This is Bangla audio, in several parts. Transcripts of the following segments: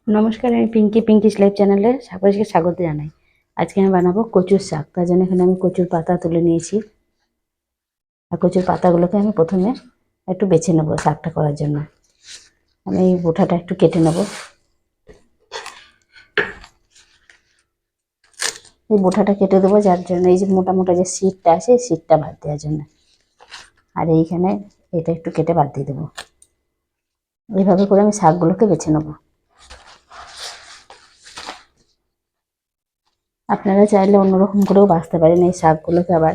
নমস্কার, আমি পিঙ্কিস লাইভ চ্যানেলে সকলকে স্বাগত জানাই। আজকে আমি বানাবো কচুর শাক। তার জন্য এখানে আমি কচুর পাতা তুলে নিয়েছি। আর কচুর পাতাগুলোকে আমি প্রথমে একটু বেছে নেবো শাকটা করার জন্য। আমি এই বোঁটাটা একটু কেটে নেব। এই বোঁটাটা কেটে দেবো, যার জন্য এই যে মোটা মোটা যে সিটটা আছে সিটটা বাদ দেওয়ার জন্য। আর এইখানে এটা একটু কেটে বাদ দিয়ে দেবো। এইভাবে করে আমি শাকগুলোকে বেছে নেবো। আপনারা চাইলে অন্যরকম করেও বাছতে পারেন এই শাকগুলোকে। আবার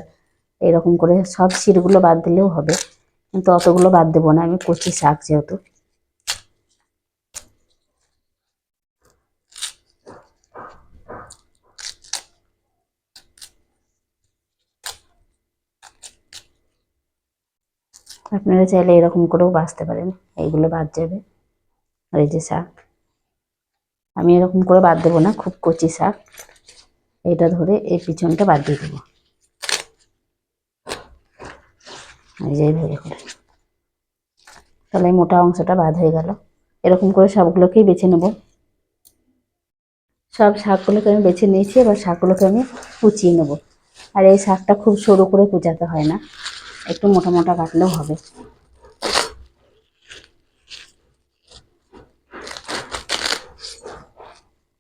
এরকম করে সব সিটগুলো বাদ দিলেও হবে, কিন্তু অতগুলো বাদ দেবো না, আমি কচি শাক যেহেতু। আপনারা চাইলে এরকম করেও বাছতে পারেন, এইগুলো বাদ যাবে। আর এই যে শাক, আমি এরকম করে বাদ দেবো না, খুব কচি শাক। এটা ধরে এই পিছনটা বাদ দিয়ে দেবো, এই যে এইভাবে করে। তাহলে এই মোটা অংশটা বাদ হয়ে গেল। এরকম করে সবগুলোকেই বেছে নেব। সব শাকগুলোকে আমি বেছে নিয়েছি, এবার শাকগুলোকে আমি কুচিয়ে নেব। আর এই শাকটা খুব সরু করে কুচাতে হয় না, একটু মোটা মোটা কাটলেও হবে।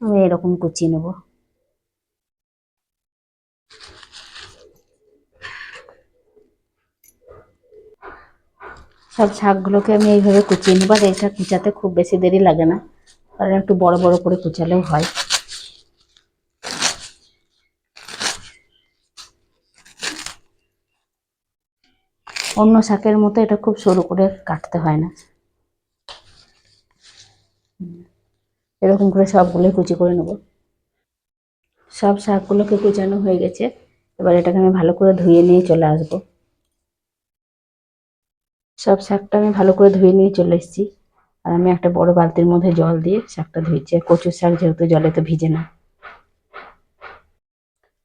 আমি এরকম কুচিয়ে নেব। সব শাকগুলোকে আমি এইভাবে কুচিয়ে নেব। আর এটা কুচাতে খুব বেশি দেরি লাগে না, কারণ একটু বড় বড় করে কুচালেও হয়। অন্য শাকের মতো এটা খুব সরু করে কাটতে হয় না। এরকম করে সবগুলোই কুচি করে নেব। সব শাকগুলোকে কুচানো হয়ে গেছে। এবার এটাকে আমি ভালো করে ধুয়ে নিয়ে চলে আসবো। সব শাকটা আমি ভালো করে ধুয়ে নিয়ে চলে এসেছি। আর আমি একটা বড় বালতির মধ্যে জল দিয়ে শাকটা ধুয়েছি। কচুর শাক যেহেতু জলে তো ভিজে না।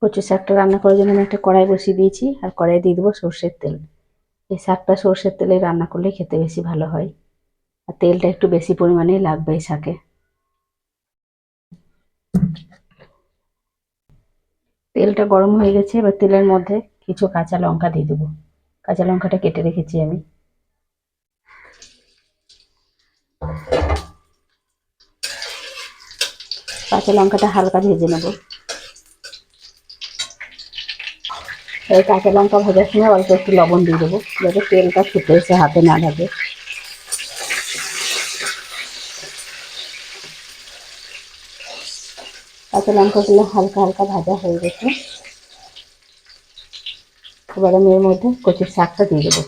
কচুর শাকটা রান্না করার জন্য আমি একটা কড়াই বসিয়ে দিয়েছি, আর কড়াই দিয়ে দেবো সর্ষের তেল। এই শাকটা সর্ষের তেলে রান্না করলে খেতে বেশি ভালো হয়। আর তেলটা একটু বেশি পরিমাণেই লাগবে এই শাকে। তেলটা গরম হয়ে গেছে, এবার তেলের মধ্যে কিছু কাঁচা লঙ্কা দিয়ে দেবো। কাঁচা লঙ্কাটা কেটে রেখেছি আমি। কাঁচা লঙ্কাটা হালকা ভেজে নেব। এই কাঁচা লঙ্কা ভাজার সময় অল্প একটু লবণ দিয়ে দেবো, যাতে তেলটা ছুটে এসে হাতে না লাগে। কাঁচা লঙ্কাগুলো হালকা হালকা ভাজা হয়ে গেছে। এবার আমি এর মধ্যে কচুর শাকটা দিয়ে দেবো।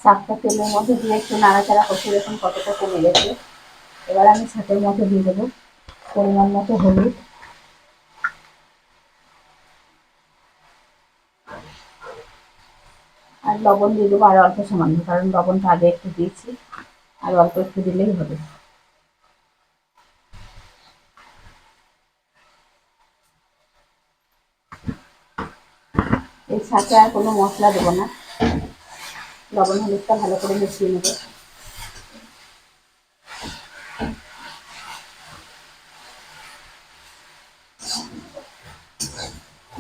শাকটা তেলের মধ্যে দিয়ে একটু নাড়াচাড়া করতে দেখুন কতটা কমে গেছে। এবার আমি শাকের মধ্যে দিয়ে দেবো পরিমাণ মতো হলুদ, আর লবণ দিয়ে দেবো আর অল্প সামান্য, কারণ লবণটা আগে একটু দিয়েছি। আর অল্প একটু দিলেই হবে। এই শাকে আর কোনো মশলা দেবো না, লবণ হলুদটা ভালো করে মিশিয়ে নেবো।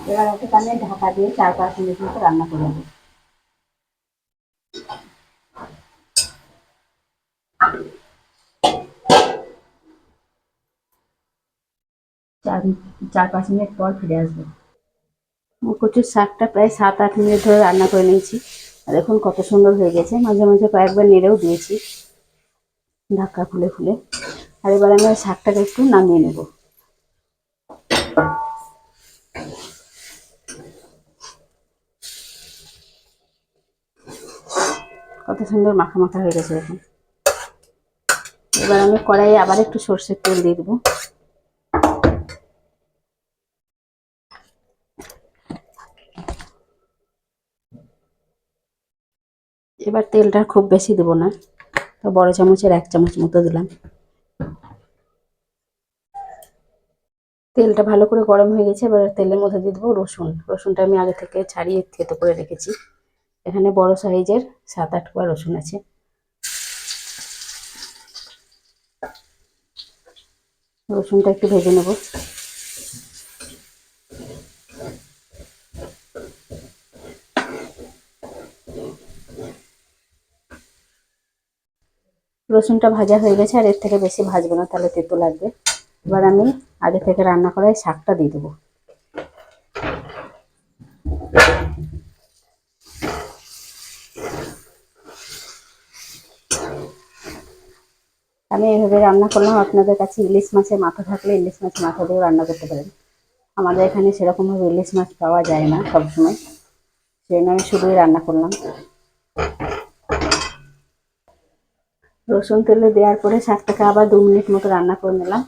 এবার ওকে আমি ঢাকা দিয়ে 4-5 মিনিট মতো রান্না করে নেবো। 4-5 মিনিট পর ফিরে আসবো। কচুর শাকটা প্রায় 7-8 মিনিট ধরে রান্না করে নিয়েছি। আর দেখুন কত সুন্দর হয়ে গেছে। মাঝে মাঝে কয়েকবার নেড়েও দিয়েছি ঢাকা খুলে খুলে। আর এবার আমি শাকটাকে একটু নামিয়ে নেব। কত সুন্দর মাখা মাখা হয়ে গেছে দেখুন। এবার আমি কড়াইয়ে আবার একটু সর্ষের তেল দিয়ে দেবো। এবার তেলটা খুব বেশি দেবো না, তো বড় চামচের 1 চামচ মতো দিলাম। তেলটা ভালো করে গরম হয়ে গেছে, এবার তেলের মধ্যে দিয়ে দেবো রসুন। রসুনটা আমি আগে থেকে ছাড়িয়ে থেতো করে রেখেছি। এখানে বড় সাইজের 7-8 কোয়া রসুন আছে। রসুনটা একটু ভেজে নেব। রসুনটা ভাজা হয়ে গেছে, আর এর থেকে বেশি ভাজবো না, তাহলে তেতো লাগবে। এবার আমি আগে থেকে রান্না করা এই শাকটা দিয়ে দেবো। আমি এইভাবে রান্না করলাম। আপনাদের কাছে ইলিশ মাছের মাথা থাকলে ইলিশ মাছের মাথা দিয়েও রান্না করতে পারেন। আমাদের এখানে সেরকমভাবে ইলিশ মাছ পাওয়া যায় না সবসময়, সেই জন্য আমি শুধুই রান্না করলাম। রসুন তেলে দেওয়ার পরে শাকটাকে আবার 2 মিনিট মতো রান্না করে নিলাম।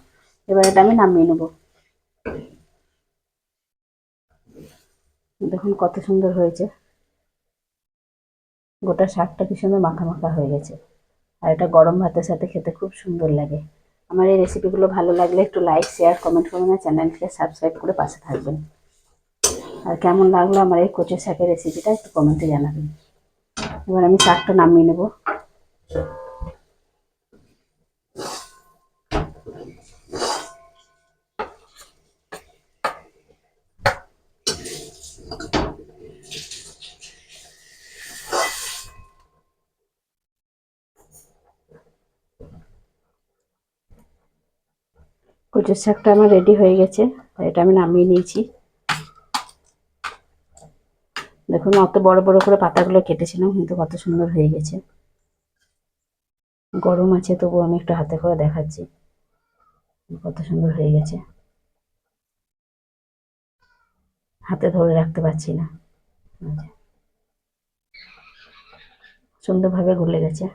এবার এটা আমি নামিয়ে নেব। দেখুন কত সুন্দর হয়েছে, গোটা শাকটা কি সুন্দর মাখা মাখা হয়ে গেছে। আর এটা গরম ভাতের সাথে খেতে খুব সুন্দর লাগে। আমার এই রেসিপিগুলো ভালো লাগলে একটু লাইক, শেয়ার, কমেন্ট করবেন, আর চ্যানেলটিকে সাবস্ক্রাইব করে পাশে থাকবেন। আর কেমন লাগলো আমার এই কচু শাকের রেসিপিটা একটু কমেন্টে জানাবেন। এবার আমি শাকটা নামিয়ে নেব। কচুর শাকটা আমার রেডি হয়ে গেছে, এটা আমি নামিয়ে নিয়েছি। দেখুন অত বড় বড় করে পাতাগুলো কেটেছিলাম, কিন্তু কত সুন্দর হয়ে গেছে। গরম আছে তবু আমি একটু হাতে করে দেখাচ্ছি কত সুন্দর হয়ে গেছে। হাতে ধরে রাখতে পারছি না, সুন্দরভাবে গলে গেছে।